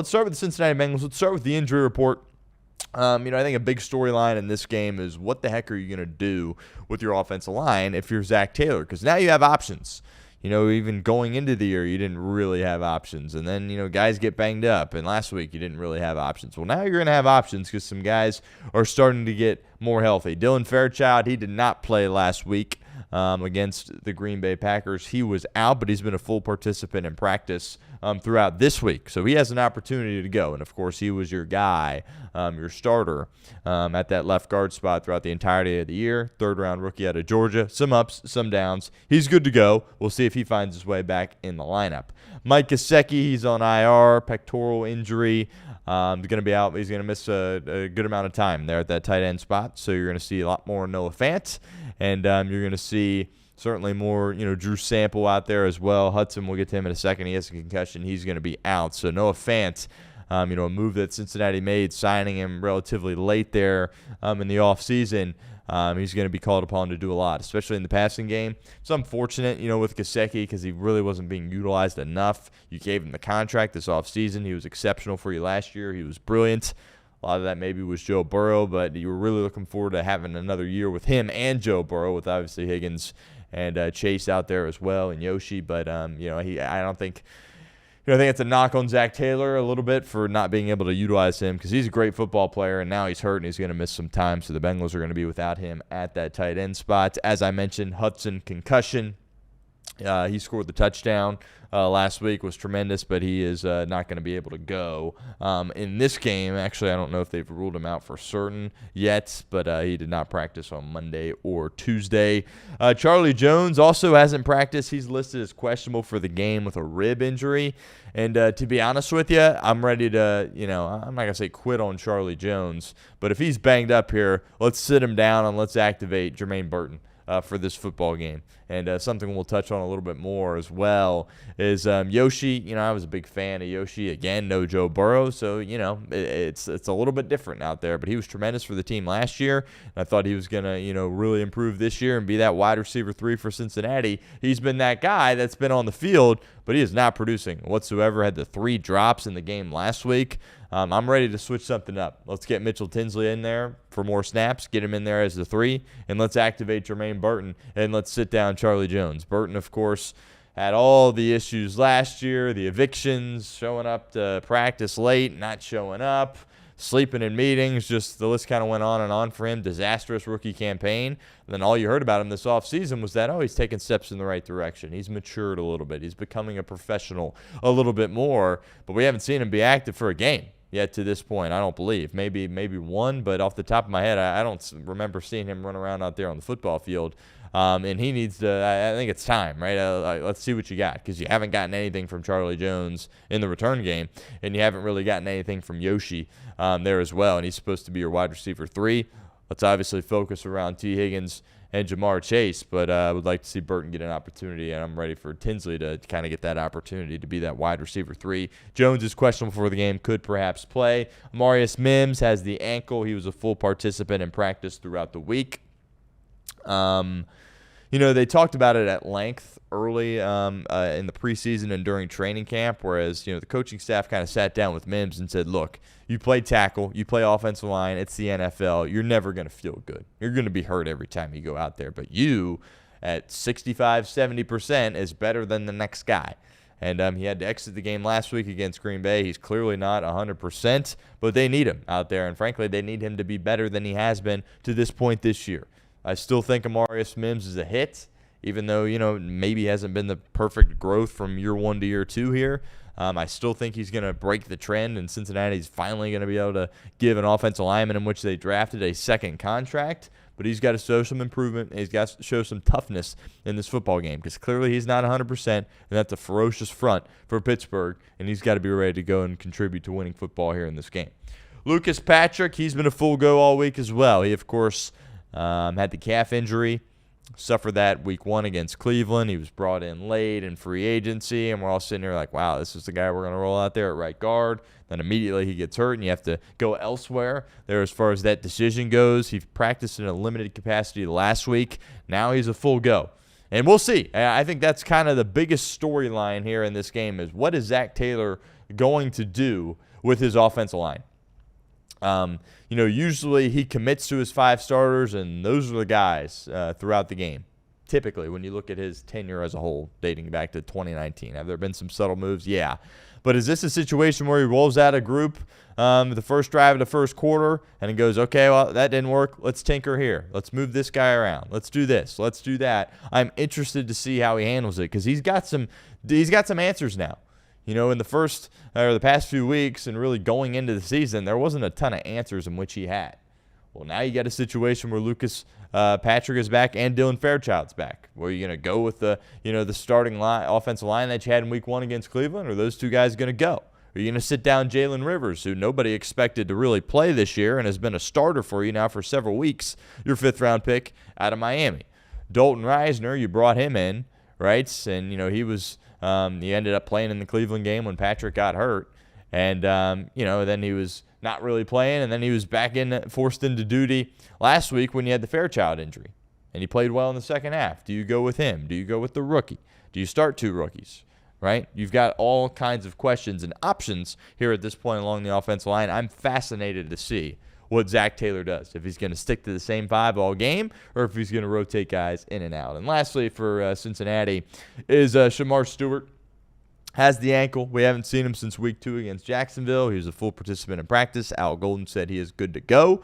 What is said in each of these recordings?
let's start with the Cincinnati Bengals. Let's start with the injury report. I think a big storyline in this game is what the heck are you going to do with your offensive line if you're Zach Taylor? Because now you have options. Even going into the year, you didn't really have options. And then, guys get banged up. And last week, you didn't really have options. Well, now you're going to have options because some guys are starting to get more healthy. Dylan Fairchild, he did not play last week against the Green Bay Packers. He was out, but he's been a full participant in practice throughout this week. So he has an opportunity to go. And, of course, he was your guy, your starter at that left guard spot throughout the entirety of the year. Third-round rookie out of Georgia. Some ups, some downs. He's good to go. We'll see if he finds his way back in the lineup. Mike Gesicki, he's on IR, pectoral injury. Going to be out. He's going to miss a good amount of time there at that tight end spot. So you're going to see a lot more Noah Fant. And you're going to see certainly more, Drew Sample out there as well. Hudson, we'll get to him in a second. He has a concussion. He's going to be out. So Noah Fant, a move that Cincinnati made, signing him relatively late there in the offseason. He's going to be called upon to do a lot, especially in the passing game. It's unfortunate, with Gesicki because he really wasn't being utilized enough. You gave him the contract this offseason. He was exceptional for you last year. He was brilliant. A lot of that maybe was Joe Burrow, but you were really looking forward to having another year with him and Joe Burrow, with obviously Higgins and Chase out there as well, and Yoshi. But I don't think. I think it's a knock on Zach Taylor a little bit for not being able to utilize him because he's a great football player, and now he's hurt and he's going to miss some time. So the Bengals are going to be without him at that tight end spot. As I mentioned, Hudson concussion. He scored the touchdown last week, was tremendous, but he is not going to be able to go in this game. Actually, I don't know if they've ruled him out for certain yet, but he did not practice on Monday or Tuesday. Charlie Jones also hasn't practiced. He's listed as questionable for the game with a rib injury. And to be honest with you, I'm ready to, I'm not going to say quit on Charlie Jones, but if he's banged up here, let's sit him down and let's activate Jermaine Burton for this football game. And something we'll touch on a little bit more as well is Yoshi. I was a big fan of Yoshi. Again, no Joe Burrow, so it's a little bit different out there. But he was tremendous for the team last year. And I thought he was gonna really improve this year and be that wide receiver 3 for Cincinnati. He's been that guy that's been on the field, but he is not producing whatsoever. Had the 3 drops in the game last week. I'm ready to switch something up. Let's get Mitchell Tinsley in there for more snaps, get him in there as the 3, and let's activate Jermaine Burton, and let's sit down Charlie Jones. Burton, of course, had all the issues last year, the evictions, showing up to practice late, not showing up, sleeping in meetings, just the list kind of went on and on for him. Disastrous rookie campaign. And then all you heard about him this offseason was that, he's taking steps in the right direction. He's matured a little bit. He's becoming a professional a little bit more, but we haven't seen him be active for a game yet to this point, I don't believe. Maybe one, but off the top of my head, I don't remember seeing him run around out there on the football field. And he needs to, I think it's time, right? Let's see what you got, because you haven't gotten anything from Charlie Jones in the return game, and you haven't really gotten anything from Yoshi there as well, and he's supposed to be your wide receiver 3. Let's obviously focus around T. Higgins and Jamar Chase, but I would like to see Burton get an opportunity, and I'm ready for Tinsley to kind of get that opportunity to be that wide receiver 3. Jones is questionable for the game, could perhaps play. Amarius Mims has the ankle. He was a full participant in practice throughout the week. They talked about it at length early in the preseason and during training camp, whereas, the coaching staff kind of sat down with Mims and said, look, you play tackle, you play offensive line, it's the NFL, you're never going to feel good. You're going to be hurt every time you go out there, but you, at 65, 70%, is better than the next guy. And he had to exit the game last week against Green Bay. He's clearly not 100%, but they need him out there, and frankly, they need him to be better than he has been to this point this year. I still think Amarius Mims is a hit, even though, maybe hasn't been the perfect growth from year 1 to year 2 here. I still think he's going to break the trend, and Cincinnati's finally going to be able to give an offensive lineman in which they drafted a second contract. But he's got to show some improvement, and he's got to show some toughness in this football game, because clearly he's not 100%, and that's a ferocious front for Pittsburgh, and he's got to be ready to go and contribute to winning football here in this game. Lucas Patrick, he's been a full go all week as well. He, of course, had the calf injury, suffered that week 1 against Cleveland. He was brought in late in free agency, and we're all sitting here like, wow, this is the guy we're going to roll out there at right guard. Then immediately he gets hurt, and you have to go elsewhere there as far as that decision goes. He practiced in a limited capacity last week. Now he's a full go. And we'll see. I think that's kind of the biggest storyline here in this game is what is Zach Taylor going to do with his offensive line. Usually he commits to his 5 starters, and those are the guys throughout the game. Typically, when you look at his tenure as a whole, dating back to 2019. Have there been some subtle moves? Yeah. But is this a situation where he rolls out a group the first drive of the first quarter and he goes, okay, well, that didn't work. Let's tinker here. Let's move this guy around. Let's do this. Let's do that. I'm interested to see how he handles it because he's got some answers now. In the past few weeks and really going into the season, there wasn't a ton of answers in which he had. Well, now you got a situation where Lucas Patrick is back and Dylan Fairchild's back. Where you're going to go with the starting offensive line that you had in Week 1 against Cleveland, or are those two guys going to go? Are you going to sit down Jalen Rivers, who nobody expected to really play this year and has been a starter for you now for several weeks, your 5th-round pick out of Miami? Dalton Reisner, you brought him in, right? And, he was he ended up playing in the Cleveland game when Patrick got hurt. And, then he was not really playing, and then he was forced into duty last week when you had the Fairchild injury. And he played well in the second half. Do you go with him? Do you go with the rookie? Do you start 2 rookies? Right? You've got all kinds of questions and options here at this point along the offensive line. I'm fascinated to see what Zach Taylor does, if he's going to stick to the same 5 all game or if he's going to rotate guys in and out. And lastly for Cincinnati is Shemar Stewart. Has the ankle. We haven't seen him since Week 2 against Jacksonville. He was a full participant in practice. Al Golden said he is good to go.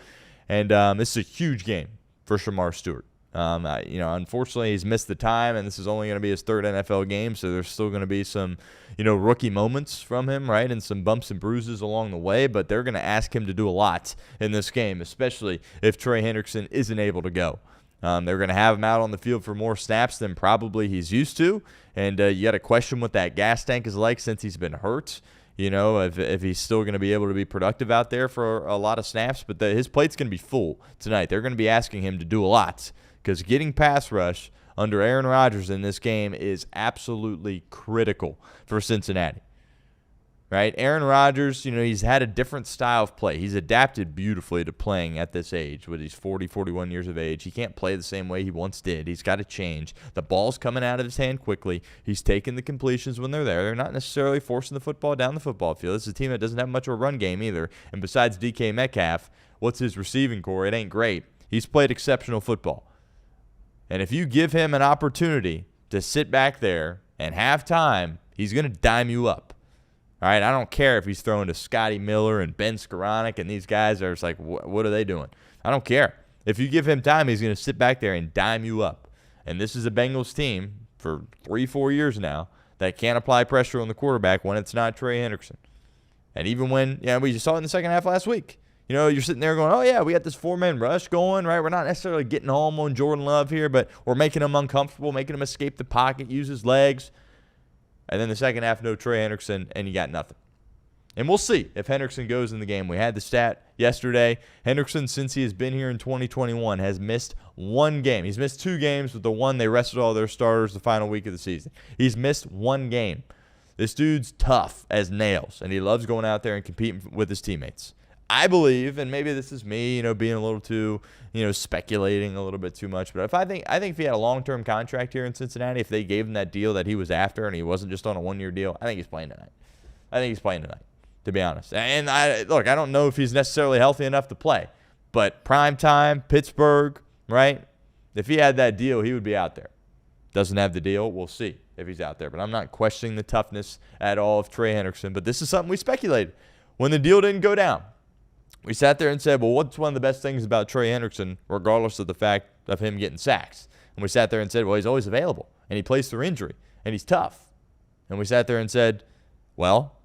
And this is a huge game for Shemar Stewart. Unfortunately, he's missed the time, and this is only going to be his 3rd NFL game, so there's still going to be some, rookie moments from him, right, and some bumps and bruises along the way, but they're going to ask him to do a lot in this game, especially if Trey Hendrickson isn't able to go. They're going to have him out on the field for more snaps than probably he's used to, and you got to question what that gas tank is like since he's been hurt. If he's still going to be able to be productive out there for a lot of snaps, but his plate's going to be full tonight. They're going to be asking him to do a lot because getting pass rush under Aaron Rodgers in this game is absolutely critical for Cincinnati. Right? Aaron Rodgers, he's had a different style of play. He's adapted beautifully to playing at this age. When he's 40, 41 years of age, he can't play the same way he once did. He's got to change. The ball's coming out of his hand quickly. He's taking the completions when they're there. They're not necessarily forcing the football down the football field. This is a team that doesn't have much of a run game either. And besides DK Metcalf, what's his receiving core? It ain't great. He's played exceptional football. And if you give him an opportunity to sit back there and have time, he's going to dime you up. All right, I don't care if he's throwing to Scotty Miller and Ben Skoranek and these guys are just like, what are they doing? I don't care. If you give him time, he's going to sit back there and dime you up. And this is a Bengals team for 3-4 years now that can't apply pressure on the quarterback when it's not Trey Hendrickson. And even when, we just saw it in the second half last week. You're sitting there going, oh, yeah, we got this 4-man rush going, right? We're not necessarily getting home on Jordan Love here, but we're making him uncomfortable, making him escape the pocket, use his legs. And then the second half, no Trey Hendrickson, and you got nothing. And we'll see if Hendrickson goes in the game. We had the stat yesterday. Hendrickson, since he has been here in 2021, has missed 1 game. He's missed 2 games, with the one they rested all their starters the final week of the season. He's missed 1 game. This dude's tough as nails, and he loves going out there and competing with his teammates. I believe, and maybe this is me, being a little too, speculating a little bit too much. But I think if he had a long-term contract here in Cincinnati, if they gave him that deal that he was after and he wasn't just on a 1-year deal, I think he's playing tonight. To be honest. And I don't know if he's necessarily healthy enough to play. But prime time, Pittsburgh, right? If he had that deal, he would be out there. Doesn't have the deal, we'll see if he's out there. But I'm not questioning the toughness at all of Trey Hendrickson. But this is something we speculated when the deal didn't go down. We sat there and said, well, what's one of the best things about Trey Hendrickson, regardless of the fact of him getting sacks? And we sat there and said, well, he's always available, and he plays through injury, and he's tough. And we sat there and said, well,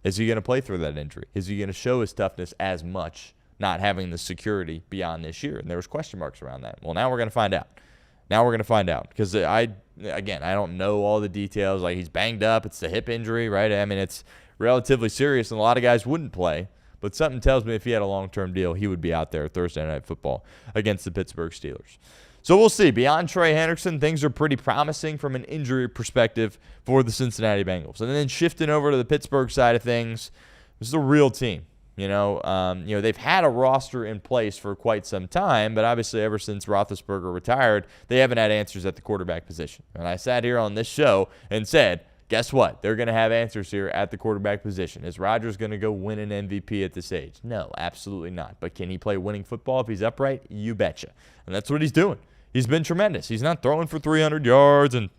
is he going to play through that injury? Is he going to show his toughness as much, not having the security beyond this year? And there was question marks around that. Well, now we're going to find out. Because I don't know all the details. Like, he's banged up. It's the hip injury, right? I mean, it's relatively serious, and a lot of guys wouldn't play. But something tells me if he had a long-term deal, he would be out there Thursday Night Football against the Pittsburgh Steelers. So we'll see. Beyond Trey Hendrickson, things are pretty promising from an injury perspective for the Cincinnati Bengals. And then shifting over to the Pittsburgh side of things, this is a real team. They've had a roster in place for quite some time, but obviously ever since Roethlisberger retired, they haven't had answers at the quarterback position. And I sat here on this show and said, guess what? They're going to have answers here at the quarterback position. Is Rodgers going to go win an MVP at this age? No, absolutely not. But can he play winning football if he's upright? You betcha. And that's what he's doing. He's been tremendous. He's not throwing for 300 yards and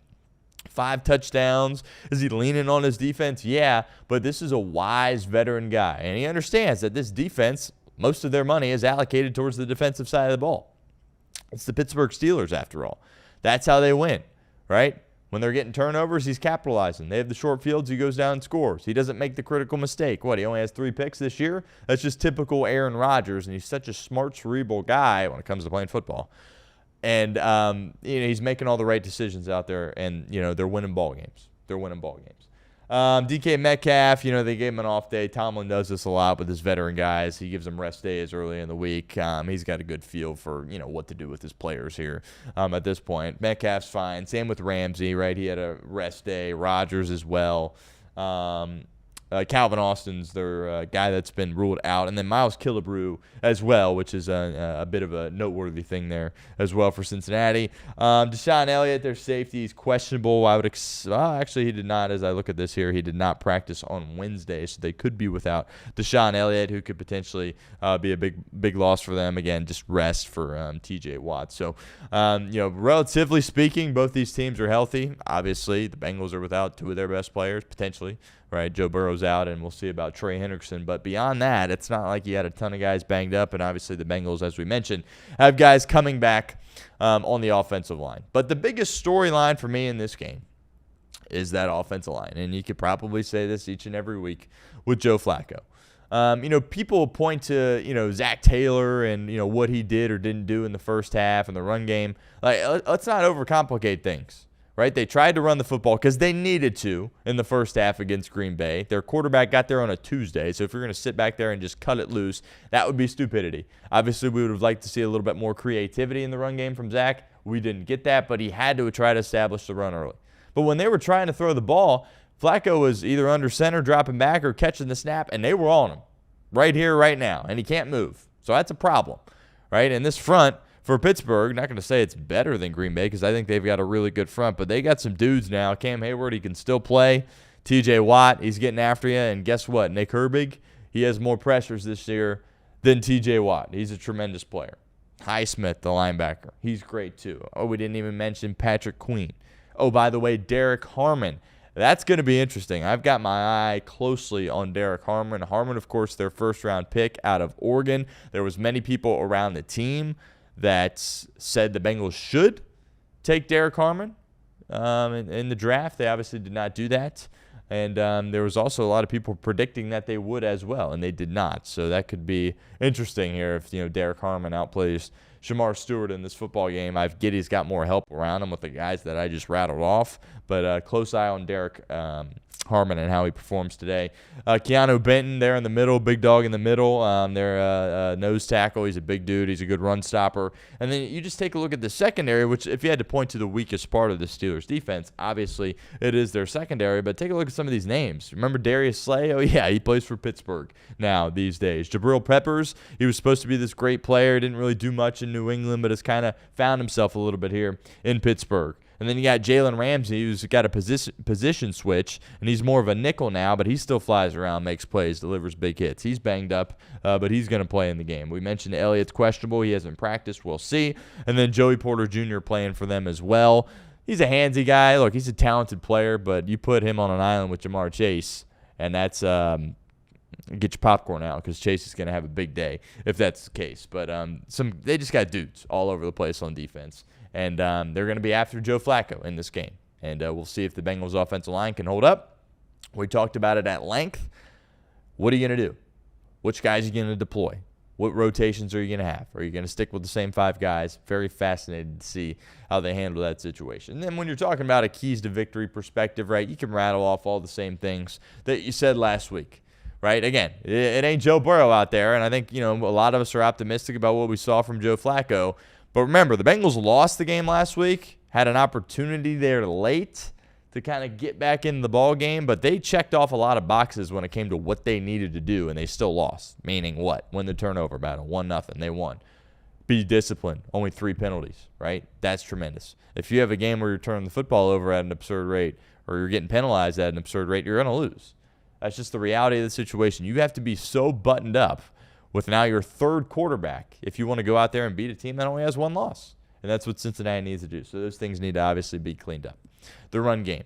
5 touchdowns. Is he leaning on his defense? Yeah, but this is a wise veteran guy. And he understands that this defense, most of their money is allocated towards the defensive side of the ball. It's the Pittsburgh Steelers, after all. That's how they win, right? When they're getting turnovers, he's capitalizing. They have the short fields, he goes down and scores. He doesn't make the critical mistake. What, he only has 3 picks this year? That's just typical Aaron Rodgers, and he's such a smart, cerebral guy when it comes to playing football. And he's making all the right decisions out there, and they're winning ball games. DK Metcalf, they gave him an off day. Tomlin does this a lot with his veteran guys. He gives them rest days early in the week. He's got a good feel for what to do with his players here at this point. Metcalf's fine. Same with Ramsey, right? He had a rest day. Rodgers as well. Calvin Austin's their guy that's been ruled out. And then Miles Killebrew as well, which is a bit of a noteworthy thing there as well for Cincinnati. Deshaun Elliott, their safety, is questionable. Actually, he did not, as I look at this here, he did not practice on Wednesday, so they could be without Deshaun Elliott, who could potentially be a big loss for them. Again, just rest for T.J. Watt. So, relatively speaking, both these teams are healthy. Obviously, the Bengals are without 2 of their best players, potentially. Right, Joe Burrow's out, and we'll see about Trey Hendrickson. But beyond that, it's not like you had a ton of guys banged up. And obviously the Bengals, as we mentioned, have guys coming back on the offensive line. But the biggest storyline for me in this game is that offensive line. And you could probably say this each and every week with Joe Flacco. People point to, Zach Taylor and, what he did or didn't do in the first half and the run game. Let's not overcomplicate things. Right? They tried to run the football because they needed to in the first half against Green Bay. Their quarterback got there on a Tuesday, so if you're going to sit back there and just cut it loose, that would be stupidity. Obviously, we would have liked to see a little bit more creativity in the run game from Zach. We didn't get that, but he had to try to establish the run early. But when they were trying to throw the ball, Flacco was either under center, dropping back, or catching the snap, and they were on him right here, right now, and he can't move. So that's a problem, right? And this front, for Pittsburgh, not going to say it's better than Green Bay because I think they've got a really good front, but they got some dudes now. Cam Hayward, he can still play. TJ Watt, he's getting after you. And guess what? Nick Herbig, he has more pressures this year than TJ Watt. He's a tremendous player. Highsmith, the linebacker, he's great too. Oh, we didn't even mention Patrick Queen. Oh, by the way, Derek Harmon. That's going to be interesting. I've got my eye closely on Derek Harmon. Harmon, of course, their first-round pick out of Oregon. There was many people around the team that said the Bengals should take Derek Harmon in the draft. They obviously did not do that. And there was also a lot of people predicting that they would as well, and they did not. So that could be interesting here if Derek Harmon outplays Shemar Stewart in this football game. Giddy's got more help around him with the guys that I just rattled off. But close eye on Derek Harmon and how he performs today. Keanu Benton there in the middle, big dog in the middle. Their nose tackle, he's a big dude. He's a good run stopper. And then you just take a look at the secondary, which if you had to point to the weakest part of the Steelers defense, obviously it is their secondary. But take a look at some of these names. Remember Darius Slay? Oh, yeah, he plays for Pittsburgh now these days. Jabril Peppers, he was supposed to be this great player. Didn't really do much in New England, but has kind of found himself a little bit here in Pittsburgh. And then you got Jalen Ramsey, who's got a position switch, and he's more of a nickel now, but he still flies around, makes plays, delivers big hits. He's banged up, but he's going to play in the game. We mentioned Elliott's questionable. He hasn't practiced. We'll see. And then Joey Porter Jr. playing for them as well. He's a handsy guy. Look, he's a talented player, but you put him on an island with Jamar Chase, and that's get your popcorn out because Chase is going to have a big day if that's the case. But they just got dudes all over the place on defense. And they're going to be after Joe Flacco in this game. And we'll see if the Bengals offensive line can hold up. We talked about it at length. What are you going to do? Which guys are you going to deploy? What rotations are you going to have? Are you going to stick with the same 5 guys? Very fascinated to see how they handle that situation. And then when you're talking about a keys to victory perspective, right, you can rattle off all the same things that you said last week. Right? Again, it ain't Joe Burrow out there. And I think, a lot of us are optimistic about what we saw from Joe Flacco. But remember, the Bengals lost the game last week, had an opportunity there late to kind of get back in the ball game, but they checked off a lot of boxes when it came to what they needed to do, and they still lost. Meaning what? Win the turnover battle. 1-0. They won. Be disciplined. Only 3 penalties, right? That's tremendous. If you have a game where you're turning the football over at an absurd rate, or you're getting penalized at an absurd rate, you're going to lose. That's just the reality of the situation. You have to be so buttoned up with now your third quarterback if you want to go out there and beat a team that only has one loss. And that's what Cincinnati needs to do. So those things need to obviously be cleaned up. The run game.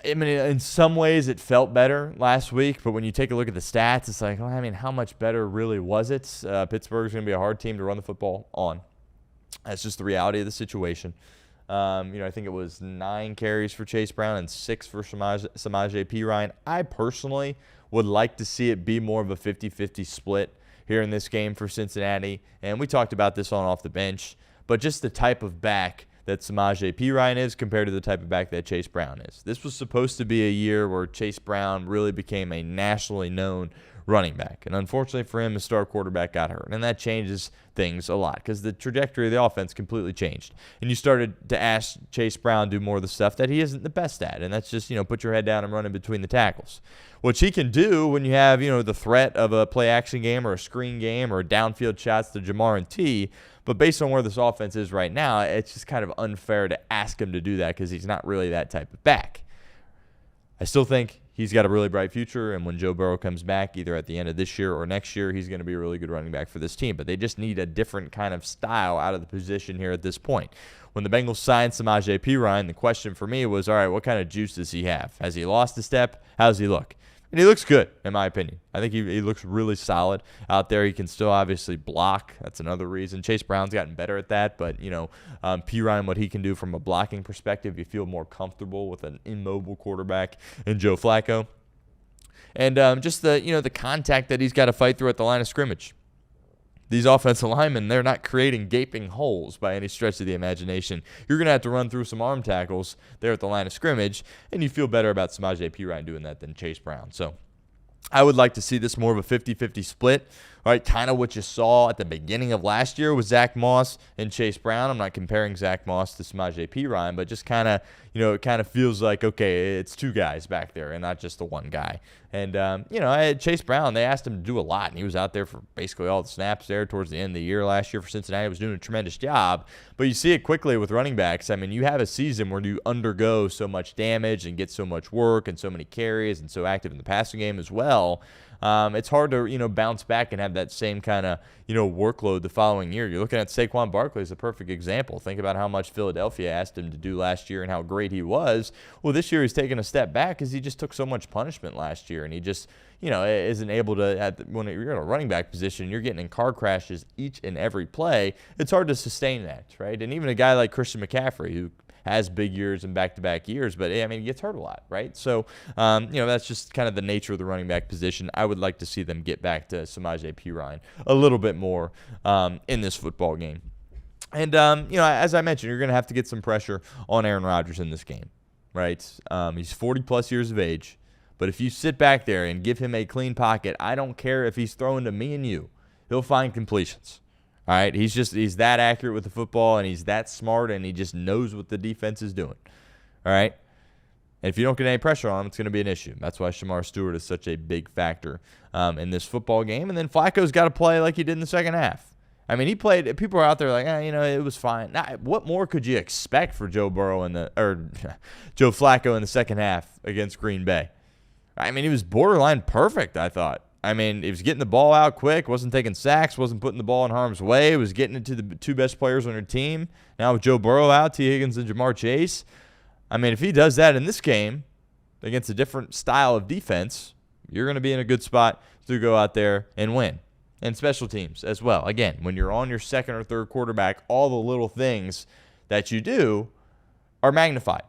I mean, in some ways it felt better last week, but when you take a look at the stats, it's like, well, I mean, how much better really was it? Pittsburgh's going to be a hard team to run the football on. That's just the reality of the situation. I think it was 9 carries for Chase Brown and 6 for Samaje Perine. I personally would like to see it be more of a 50-50 split here in this game for Cincinnati. And we talked about this on off the bench, but just the type of back that Samaje Perine is compared to the type of back that Chase Brown is. This was supposed to be a year where Chase Brown really became a nationally known running back. And unfortunately for him, his star quarterback got hurt. And that changes things a lot because the trajectory of the offense completely changed. And you started to ask Chase Brown do more of the stuff that he isn't the best at. And that's just, put your head down and run in between the tackles. Which he can do when you have, the threat of a play action game or a screen game or downfield shots to Jamar and T. But based on where this offense is right now, it's just kind of unfair to ask him to do that because he's not really that type of back. I still think he's got a really bright future, and when Joe Burrow comes back, either at the end of this year or next year, he's going to be a really good running back for this team. But they just need a different kind of style out of the position here at this point. When the Bengals signed Samaje Perine, the question for me was, all right, what kind of juice does he have? Has he lost a step? How does he look? And he looks good, in my opinion. I think he looks really solid out there. He can still obviously block. That's another reason. Chase Brown's gotten better at that. But, Perine, what he can do from a blocking perspective, you feel more comfortable with an immobile quarterback in Joe Flacco. And just the contact that he's got to fight through at the line of scrimmage. These offensive linemen, they're not creating gaping holes by any stretch of the imagination. You're going to have to run through some arm tackles there at the line of scrimmage, and you feel better about Samaje Perine doing that than Chase Brown. So I would like to see this more of a 50-50 split. All right, kind of what you saw at the beginning of last year with Zach Moss and Chase Brown. I'm not comparing Zach Moss to Samaje Perine, but just kind of, it kind of feels like, okay, it's 2 guys back there and not just the 1 guy. And, I had Chase Brown. They asked him to do a lot, and he was out there for basically all the snaps there towards the end of the year last year for Cincinnati. He was doing a tremendous job. But you see it quickly with running backs. I mean, you have a season where you undergo so much damage and get so much work and so many carries and so active in the passing game as well. It's hard to, bounce back and have that same kind of, workload the following year. You're looking at Saquon Barkley as a perfect example. Think about how much Philadelphia asked him to do last year and how great he was. Well, this year he's taken a step back because he just took so much punishment last year, and he just, isn't able to, when you're in a running back position, you're getting in car crashes each and every play. It's hard to sustain that, right? And even a guy like Christian McCaffrey, who has big years and back-to-back years, but I mean, he gets hurt a lot, right? So, that's just kind of the nature of the running back position. I would like to see them get back to Samaje Perine a little bit more in this football game. And, as I mentioned, you're going to have to get some pressure on Aaron Rodgers in this game, right? He's 40-plus years of age, but if you sit back there and give him a clean pocket, I don't care if he's throwing to me and you, he'll find completions. All right, he's that accurate with the football, and he's that smart, and he just knows what the defense is doing. All right, and if you don't get any pressure on him, it's going to be an issue. That's why Shemar Stewart is such a big factor in this football game. And then Flacco's got to play like he did in the second half. I mean, he played. People are out there like, it was fine. Now, what more could you expect for Joe Burrow Joe Flacco in the second half against Green Bay? I mean, he was borderline perfect, I thought. I mean, he was getting the ball out quick, wasn't taking sacks, wasn't putting the ball in harm's way, was getting it to the 2 best players on your team. Now with Joe Burrow out, T. Higgins and Jamar Chase. I mean, if he does that in this game against a different style of defense, you're going to be in a good spot to go out there and win. And special teams as well. Again, when you're on your second or third quarterback, all the little things that you do are magnified.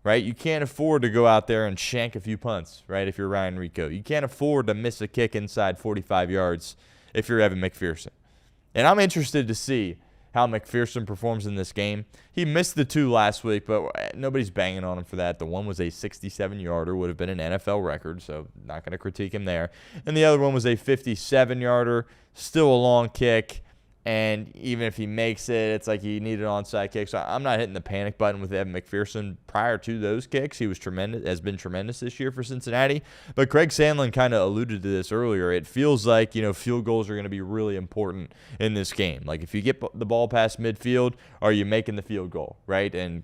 Right? You can't afford to go out there and shank a few punts, right, if you're Ryan Rico. You can't afford to miss a kick inside 45 yards if you're Evan McPherson. And I'm interested to see how McPherson performs in this game. He missed the 2 last week, but nobody's banging on him for that. The one was a 67-yarder, would have been an NFL record, so not going to critique him there. And the other one was a 57-yarder, still a long kick. And even if he makes it, it's like he needed an onside kick. So I'm not hitting the panic button with Evan McPherson. Prior to those kicks, he was tremendous, has been tremendous this year for Cincinnati. But Craig Sandlin kind of alluded to this earlier. It feels like, field goals are going to be really important in this game. Like if you get the ball past midfield, are you making the field goal, right? And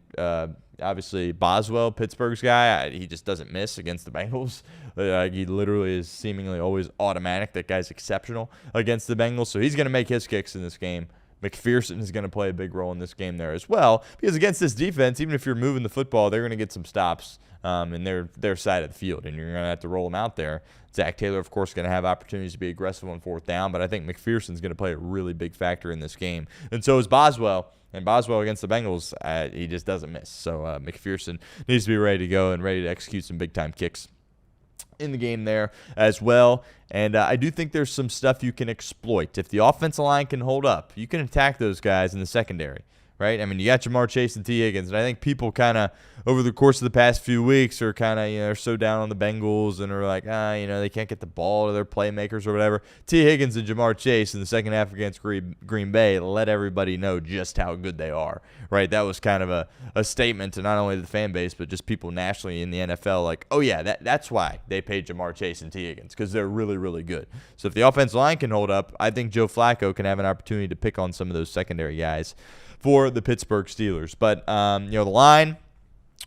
Obviously, Boswell, Pittsburgh's guy, he just doesn't miss against the Bengals. He literally is seemingly always automatic. That guy's exceptional against the Bengals, so he's going to make his kicks in this game. McPherson is going to play a big role in this game there as well, because against this defense, even if you're moving the football, they're going to get some stops in their side of the field, and you're going to have to roll them out there. Zach Taylor, of course, going to have opportunities to be aggressive on fourth down, but I think McPherson's going to play a really big factor in this game, and so is Boswell. And Boswell against the Bengals, he just doesn't miss. So McPherson needs to be ready to go and ready to execute some big-time kicks in the game there as well. And I do think there's some stuff you can exploit. If the offensive line can hold up, you can attack those guys in the secondary, right? I mean, you got Ja'Marr Chase and T. Higgins, and I think people kind of, over the course of the past few weeks, are kind of, are so down on the Bengals and are like, they can't get the ball to their playmakers or whatever. T. Higgins and Ja'Marr Chase in the second half against Green Bay let everybody know just how good they are, right? That was kind of a statement to not only the fan base, but just people nationally in the NFL, like, oh, yeah, that's why they paid Ja'Marr Chase and T. Higgins, because they're really, really good. So if the offensive line can hold up, I think Joe Flacco can have an opportunity to pick on some of those secondary guys for the Pittsburgh Steelers. But, the line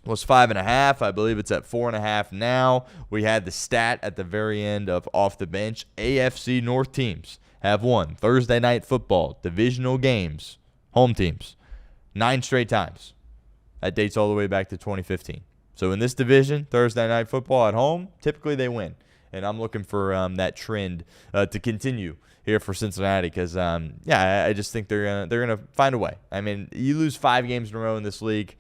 was 5.5. I believe it's at 4.5 now. We had the stat at the very end of Off the Bench. AFC North teams have won Thursday Night Football divisional games, home teams, 9 straight times. That dates all the way back to 2015. So in this division, Thursday Night Football at home, typically they win. And I'm looking for that trend to continue here for Cincinnati because, I just think they're gonna find a way. I mean, you lose 5 games in a row in this league.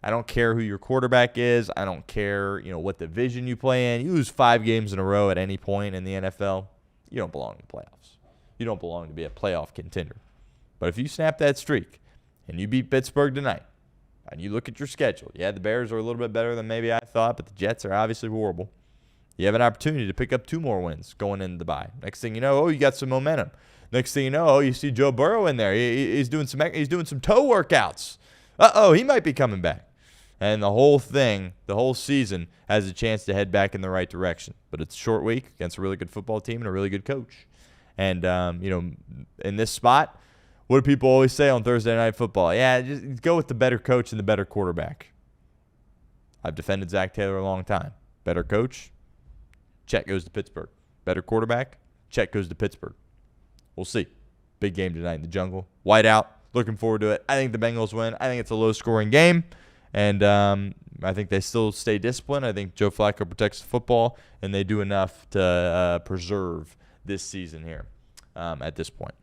I don't care who your quarterback is. I don't care, what division you play in. You lose 5 games in a row at any point in the NFL, you don't belong in the playoffs. You don't belong to be a playoff contender. But if you snap that streak and you beat Pittsburgh tonight, and you look at your schedule, the Bears are a little bit better than maybe I thought, but the Jets are obviously horrible. You have an opportunity to pick up 2 more wins going into the bye. Next thing you know, you got some momentum. Next thing you know, you see Joe Burrow in there. He's doing some toe workouts. He might be coming back. And the whole season has a chance to head back in the right direction. But it's a short week against a really good football team and a really good coach. And, in this spot, what do people always say on Thursday Night Football? Yeah, just go with the better coach and the better quarterback. I've defended Zach Taylor a long time. Better coach, check goes to Pittsburgh. Better quarterback, check goes to Pittsburgh. We'll see. Big game tonight in the jungle. White out. Looking forward to it. I think the Bengals win. I think it's a low-scoring game. And I think they still stay disciplined. I think Joe Flacco protects the football, and they do enough to preserve this season here at this point.